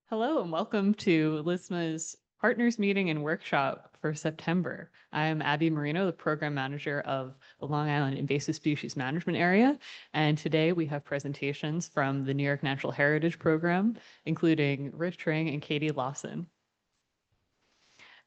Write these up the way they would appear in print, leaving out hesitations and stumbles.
Hello and welcome to LIISMA's Partners Meeting and Workshop for September. I'm Abby Marino, the Program Manager of the Long Island Invasive Species Management Area, and today we have presentations from the New York Natural Heritage Program, including Rich Trang and Katie Lawson.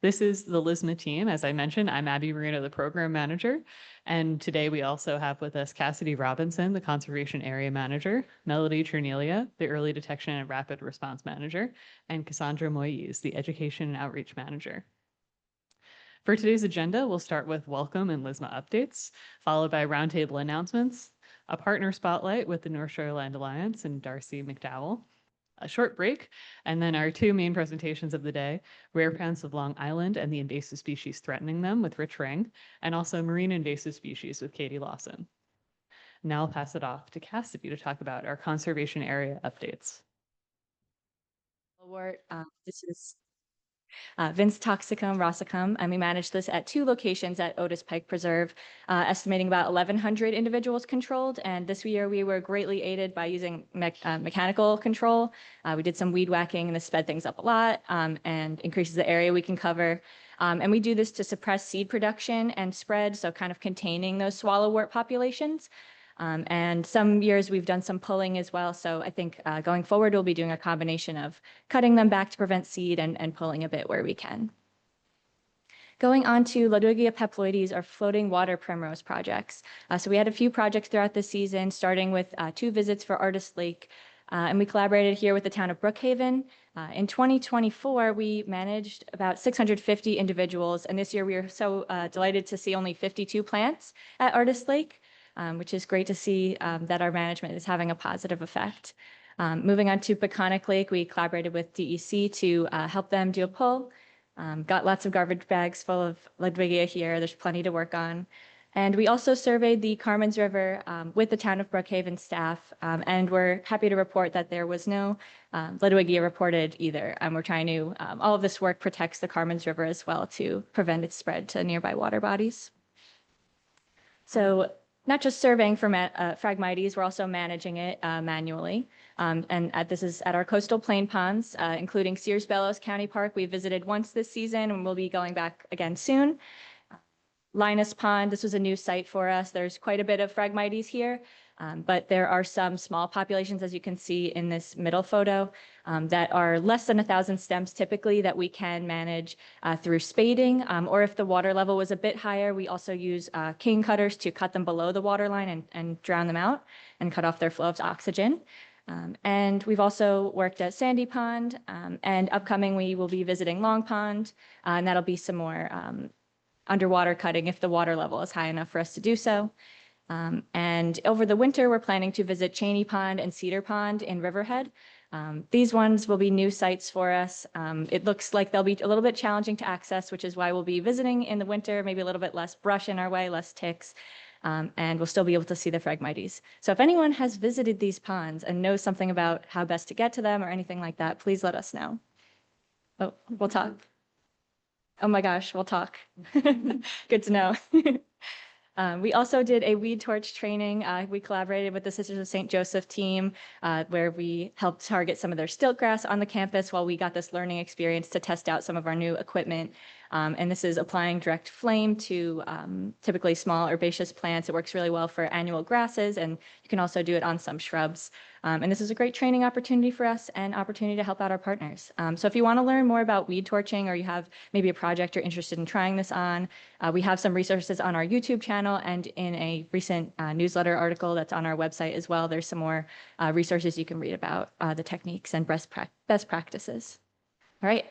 This is the LIISMA team. As I mentioned, I'm Abby Marino, the Program Manager, and today we also have with us Cassidy Robinson, the Conservation Area Manager, Melody Черnelia, the Early Detection and Rapid Response Manager, and Cassandra Moyes, the Education and Outreach Manager. For today's agenda, we'll start with welcome and LIISMA updates, followed by roundtable announcements, a partner spotlight with the North Shore Land Alliance and Darcy McDowell, a short break, and then our two main presentations of the day, Rare Plants of Long Island and the Invasive Species Threatening Them with Rich Trang, and also Marine Invasive Species with Katie Lawson. Now I'll pass it off to Cassidy to talk about our conservation area updates. This is Vince Toxicum Rossicum, and we manage this at two locations at Otis Pike Preserve, estimating about 1,100 individuals controlled. And this year we were greatly aided by using mechanical control. We did some weed whacking, and this sped things up a lot and increases the area we can cover. And we do this to suppress seed production and spread, so kind of containing those swallowwort populations. And some years we've done some pulling as well. So I think going forward, we'll be doing a combination of cutting them back to prevent seed and pulling a bit where we can. Going on to Ludwigia peploides, or floating water primrose projects. So we had a few projects throughout the season, starting with 2 visits for Artist Lake. And we collaborated here with the town of Brookhaven. In 2024, we managed about 650 individuals. And this year we were so delighted to see only 52 plants at Artist Lake. Which is great to see that our management is having a positive effect. Moving on to Peconic Lake, we collaborated with DEC to help them do a pull. Got lots of garbage bags full of Ludwigia here. There's plenty to work on. And we also surveyed the Carmans River with the town of Brookhaven staff, and we're happy to report that there was no Ludwigia reported either. We're trying to, all of this work protects the Carmans River as well to prevent its spread to nearby water bodies. So not just surveying for Phragmites, we're also managing it manually. This is at our coastal plain ponds, including Sears Bellows County Park. We visited once this season and we'll be going back again soon. Linus Pond, this was a new site for us. There's quite a bit of Phragmites here, but there are some small populations, as you can see in this middle photo, that are less than 1,000 stems typically that we can manage through spading, or if the water level was a bit higher, we also use cane cutters to cut them below the water line and drown them out and cut off their flow of oxygen. And we've also worked at Sandy Pond, and upcoming we will be visiting Long Pond, and that'll be some more underwater cutting if the water level is high enough for us to do so. And over the winter, we're planning to visit Cheney Pond and Cedar Pond in Riverhead. These ones will be new sites for us. It looks like they'll be a little bit challenging to access, which is why we'll be visiting in the winter, maybe a little bit less brush in our way, less ticks, and we'll still be able to see the Phragmites. So if anyone has visited these ponds and knows something about how best to get to them or anything like that, please let us know. Oh, we'll talk. Oh my gosh, we'll talk. Good to know. We also did a weed torch training. We collaborated with the Sisters of St. Joseph team, where we helped target some of their stiltgrass on the campus while we got this learning experience to test out some of our new equipment. And this is applying direct flame to typically small herbaceous plants. It works really well for annual grasses, and you can also do it on some shrubs. And this is a great training opportunity for us and opportunity to help out our partners. So if you want to learn more about weed torching, or you have maybe a project you're interested in trying this on, we have some resources on our YouTube channel and in a recent newsletter article that's on our website as well. There's some more resources you can read about the techniques and best practices. All right.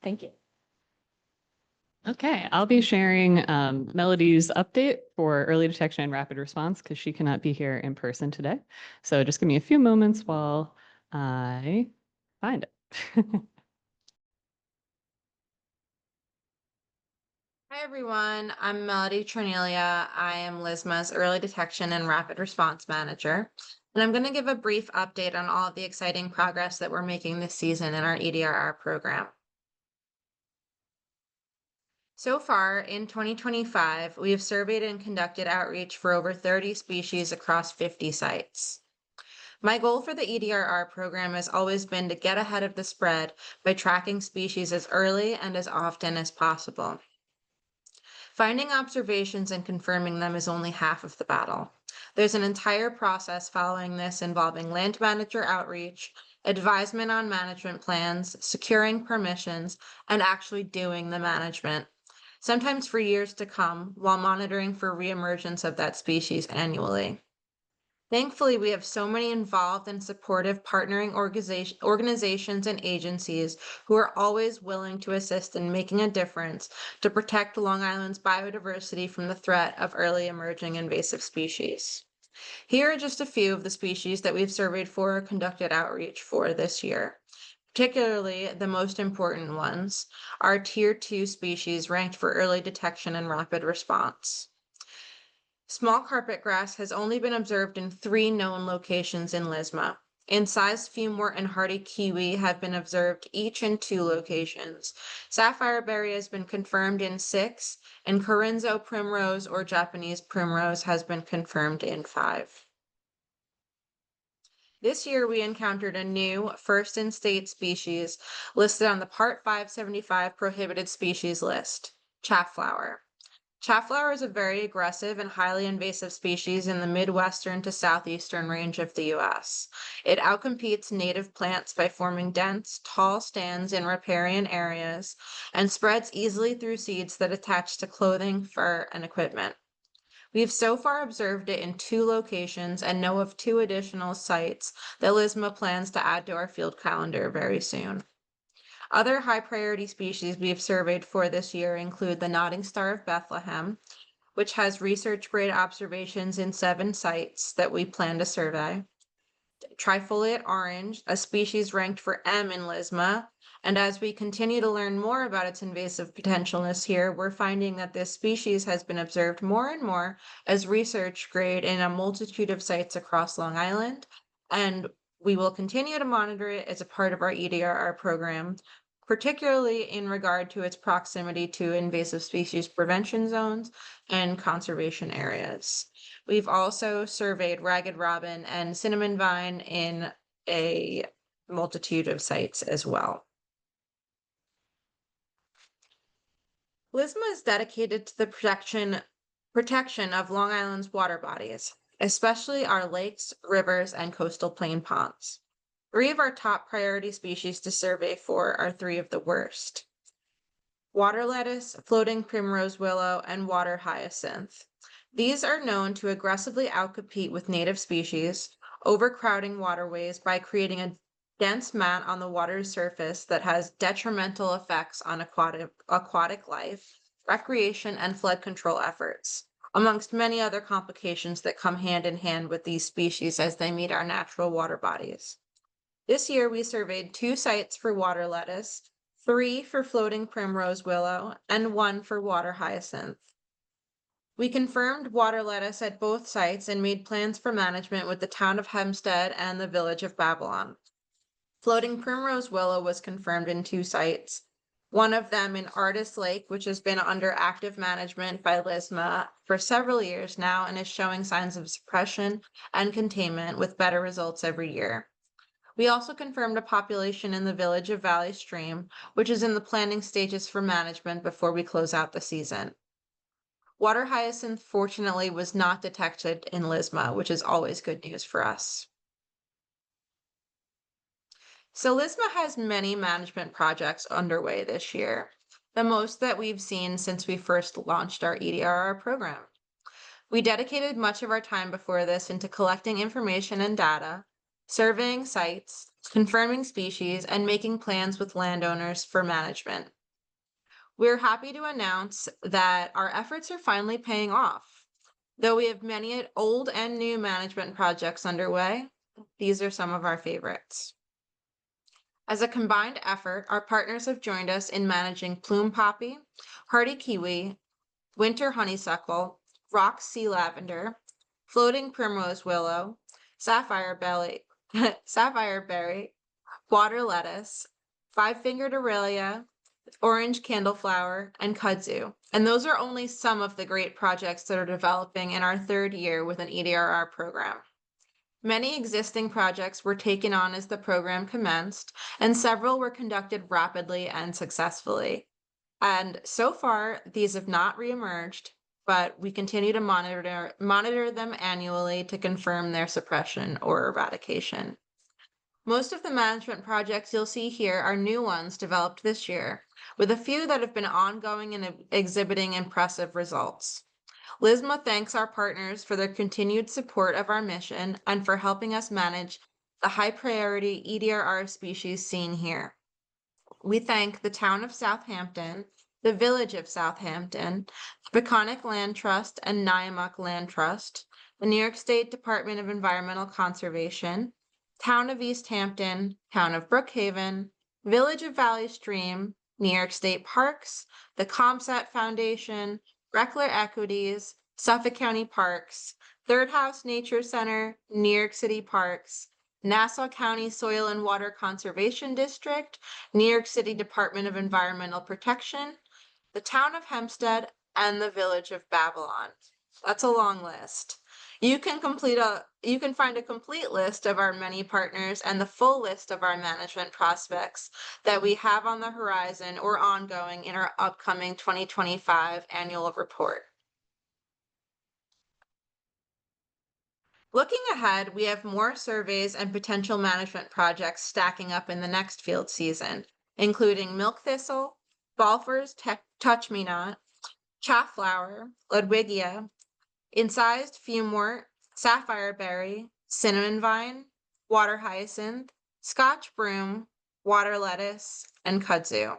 Thank you. Okay, I'll be sharing Melody's update for early detection and rapid response because she cannot be here in person today. So just give me a few moments while I find it. Hi everyone, I'm Melody Черnelia. I am LIISMA's Early Detection and Rapid Response Manager, and I'm going to give a brief update on all of the exciting progress that we're making this season in our EDRR program. So far, in 2025, we have surveyed and conducted outreach for over 30 species across 50 sites. My goal for the EDRR program has always been to get ahead of the spread by tracking species as early and as often as possible. Finding observations and confirming them is only half of the battle. There's an entire process following this involving land manager outreach, advisement on management plans, securing permissions, and actually doing the management, sometimes for years to come, while monitoring for reemergence of that species annually. Thankfully, we have so many involved and supportive partnering organizations and agencies who are always willing to assist in making a difference to protect Long Island's biodiversity from the threat of early emerging invasive species. Here are just a few of the species that we've surveyed for or conducted outreach for this year. Particularly, the most important ones are Tier 2 species ranked for early detection and rapid response. Small carpet grass has only been observed in 3 known locations in LIISMA. Incised fumwort and hardy kiwi have been observed each in 2 locations. Sapphire berry has been confirmed in 6, and Corinzo primrose or Japanese primrose has been confirmed in 5. This year, we encountered a new first-in-state species listed on the Part 575 prohibited species list, chafflower. Chafflower is a very aggressive and highly invasive species in the Midwestern to Southeastern range of the U.S. It outcompetes native plants by forming dense, tall stands in riparian areas and spreads easily through seeds that attach to clothing, fur, and equipment. We've so far observed it in 2 locations and know of 2 additional sites that LIISMA plans to add to our field calendar very soon. Other high-priority species we have surveyed for this year include the nodding star of Bethlehem, which has research-grade observations in 7 sites that we plan to survey. Trifoliate orange, a species ranked for M in LIISMA, and as we continue to learn more about its invasive potential this year, we're finding that this species has been observed more and more as research grade in a multitude of sites across Long Island, and we will continue to monitor it as a part of our EDRR program, particularly in regard to its proximity to invasive species prevention zones and conservation areas. We've also surveyed ragged robin and cinnamon vine in a multitude of sites as well. LIISMA is dedicated to the protection of Long Island's water bodies, especially our lakes, rivers, and coastal plain ponds. 3 of our top priority species to survey for are 3 of the worst: water lettuce, floating primrose willow, and water hyacinth. These are known to aggressively outcompete with native species, overcrowding waterways by creating a dense mat on the water's surface that has detrimental effects on aquatic life, recreation, and flood control efforts, amongst many other complications that come hand in hand with these species as they meet our natural water bodies. This year, we surveyed 2 sites for water lettuce, 3 for floating primrose willow, and 1 for water hyacinth. We confirmed water lettuce at both sites and made plans for management with the town of Hempstead and the village of Babylon. Floating primrose willow was confirmed in 2 sites, one of them in Artist Lake, which has been under active management by LIISMA for several years now and is showing signs of suppression and containment with better results every year. We also confirmed a population in the village of Valley Stream, which is in the planning stages for management before we close out the season. Water hyacinth, fortunately, was not detected in LIISMA, which is always good news for us. So LIISMA has many management projects underway this year, the most that we've seen since we first launched our EDRR program. We dedicated much of our time before this into collecting information and data, surveying sites, confirming species, and making plans with landowners for management. We're happy to announce that our efforts are finally paying off. Though we have many old and new management projects underway, these are some of our favorites. As a combined effort, our partners have joined us in managing plume poppy, hardy kiwi, winter honeysuckle, rock sea lavender, floating primrose willow, sapphire berry, water lettuce, 5-fingered aurelia, orange candleflower, and kudzu. And those are only some of the great projects that are developing in our 3rd year with an EDRR program. Many existing projects were taken on as the program commenced, and several were conducted rapidly and successfully. And so far, these have not reemerged, but we continue to monitor them annually to confirm their suppression or eradication. Most of the management projects you'll see here are new ones developed this year, with a few that have been ongoing and exhibiting impressive results. LIISMA thanks our partners for their continued support of our mission and for helping us manage the high priority EDRR species seen here. We thank the town of Southampton, the village of Southampton, the Peconic Land Trust and Nyamuck Land Trust, the New York State Department of Environmental Conservation, Town of East Hampton, Town of Brookhaven, Village of Valley Stream, New York State Parks, the ComSat Foundation, Reckler Equities, Suffolk County Parks, Third House Nature Center, New York City Parks, Nassau County Soil and Water Conservation District, New York City Department of Environmental Protection, the Town of Hempstead, and the Village of Babylon. That's a long list. You can find a complete list of our many partners and the full list of our management prospects that we have on the horizon or ongoing in our upcoming 2025 annual report. Looking ahead, we have more surveys and potential management projects stacking up in the next field season, including milk thistle, Balfour's touch me not, chaff flower, Ludwigia, incised fumwort, sapphire berry, cinnamon vine, water hyacinth, Scotch broom, water lettuce, and kudzu.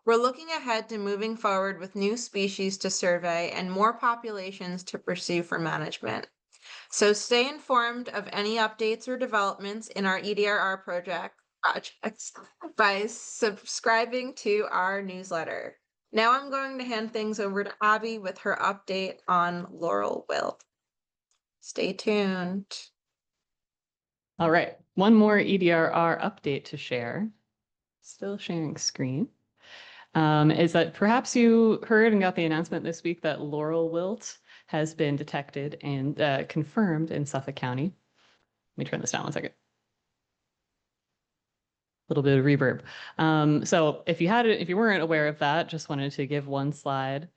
We're looking ahead to moving forward with new species to survey and more populations to pursue for management. So stay informed of any updates or developments in our EDRR projects by subscribing to our newsletter. Now I'm going to hand things over to Abby with her update on laurel wilt. Stay tuned. All right, one more EDRR update to share. Still sharing screen. Is that perhaps you heard and got the announcement this week that laurel wilt has been detected and confirmed in Suffolk County. Let me turn this down one second. A little bit of reverb. So if you weren't aware of that, just wanted to give one slide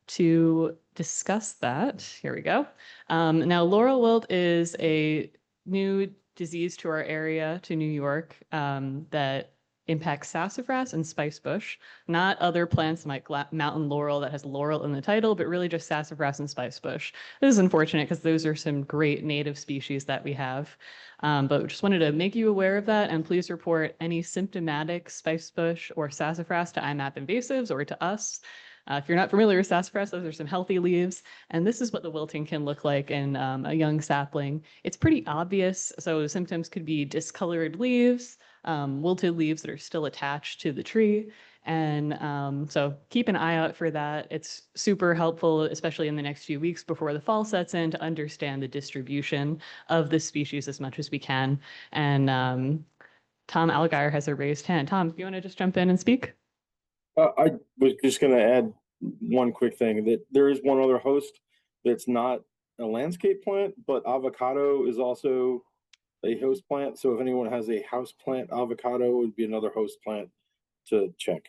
to discuss that. Here we go. Now, laurel wilt is a new disease to our area, to New York, that impacts sassafras and spicebush, not other plants like mountain laurel that has laurel in the title, but really just sassafras and spicebush. This is unfortunate because those are some great native species that we have. But we just wanted to make you aware of that, and please report any symptomatic spicebush or sassafras to IMAP invasives or to us. If you're not familiar with sassafras, those are some healthy leaves, and this is what the wilting can look like in a young sapling. It's pretty obvious, so symptoms could be discolored leaves, wilted leaves that are still attached to the tree, and so keep an eye out for that. It's super helpful, especially in the next few weeks before the fall sets in, to understand the distribution of this species as much as we can. And Tom Allgaier has a raised hand. Tom, do you want to just jump in and speak? I was just going to add one quick thing, that there is one other host that's not a landscape plant, but avocado is also a host plant. So if anyone has a house plant avocado, it would be another host plant to check.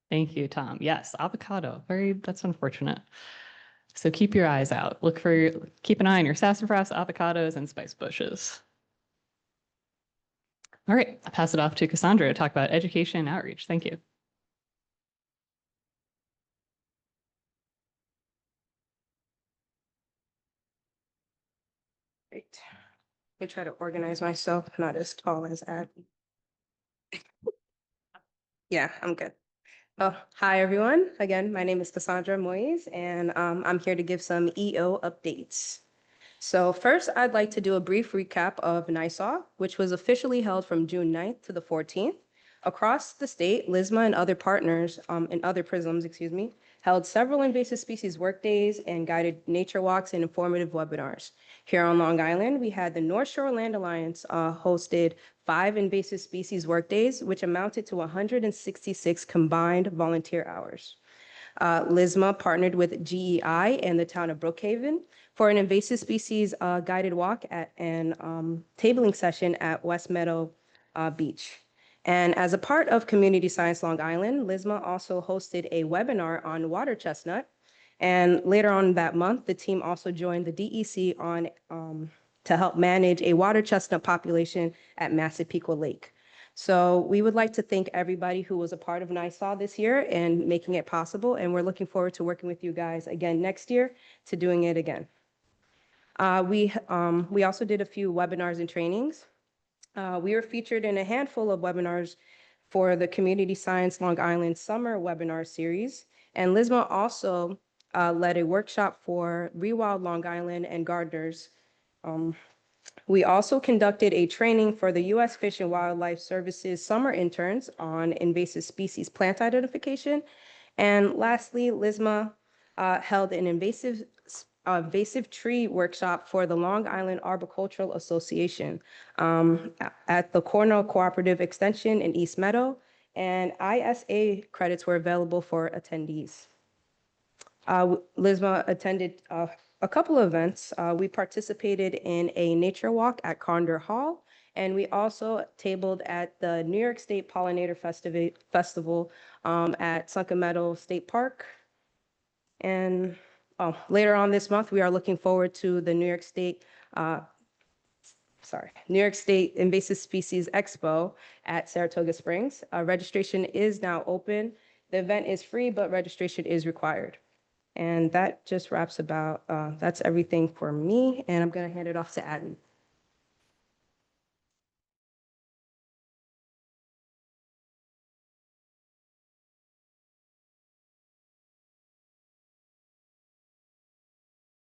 Thank you, Tom. Yes, avocado. That's unfortunate. So keep your eyes out. Keep an eye on your sassafras, avocados, and spice bushes. All right, I'll pass it off to Cassandra to talk about education and outreach. Thank you. Great. Let me try to organize myself, not as tall as Abby. Yeah, I'm good. Oh, hi, everyone. Again, my name is Cassandra Moyes, and I'm here to give some EO updates. So first, I'd like to do a brief recap of NYSAW, which was officially held from June 9th to the 14th. Across the state, LIISMA and other partners, and other PRISMs, held several invasive species workdays and guided nature walks and informative webinars. Here on Long Island, we had the North Shore Land Alliance hosted 5 invasive species workdays, which amounted to 166 combined volunteer hours. LIISMA partnered with GEI and the town of Brookhaven for an invasive species guided walk and tabling session at West Meadow Beach. And as a part of Community Science Long Island, LIISMA also hosted a webinar on water chestnut. And later on that month, the team also joined the DEC to help manage a water chestnut population at Massapequa Lake. So we would like to thank everybody who was a part of NISA this year and making it possible. And we're looking forward to working with you guys again next year to doing it again. We also did a few webinars and trainings. We were featured in a handful of webinars for the Community Science Long Island Summer Webinar Series. And LIISMA also led a workshop for Rewild Long Island and gardeners. We also conducted a training for the U.S. Fish and Wildlife Services summer interns on invasive species plant identification. And lastly, LIISMA held an invasive tree workshop for the Long Island Arboricultural Association at the Cornell Cooperative Extension in East Meadow, and ISA credits were available for attendees. LIISMA attended a couple of events. We participated in a nature walk at Condor Hall, and we also tabled at the New York State Pollinator Festival at Sunken Meadow State Park. And later on this month, we are looking forward to the New York State Invasive Species Expo at Saratoga Springs. Registration is now open. The event is free, but registration is required. And that just wraps that's everything for me. And I'm going to hand it off to Adden.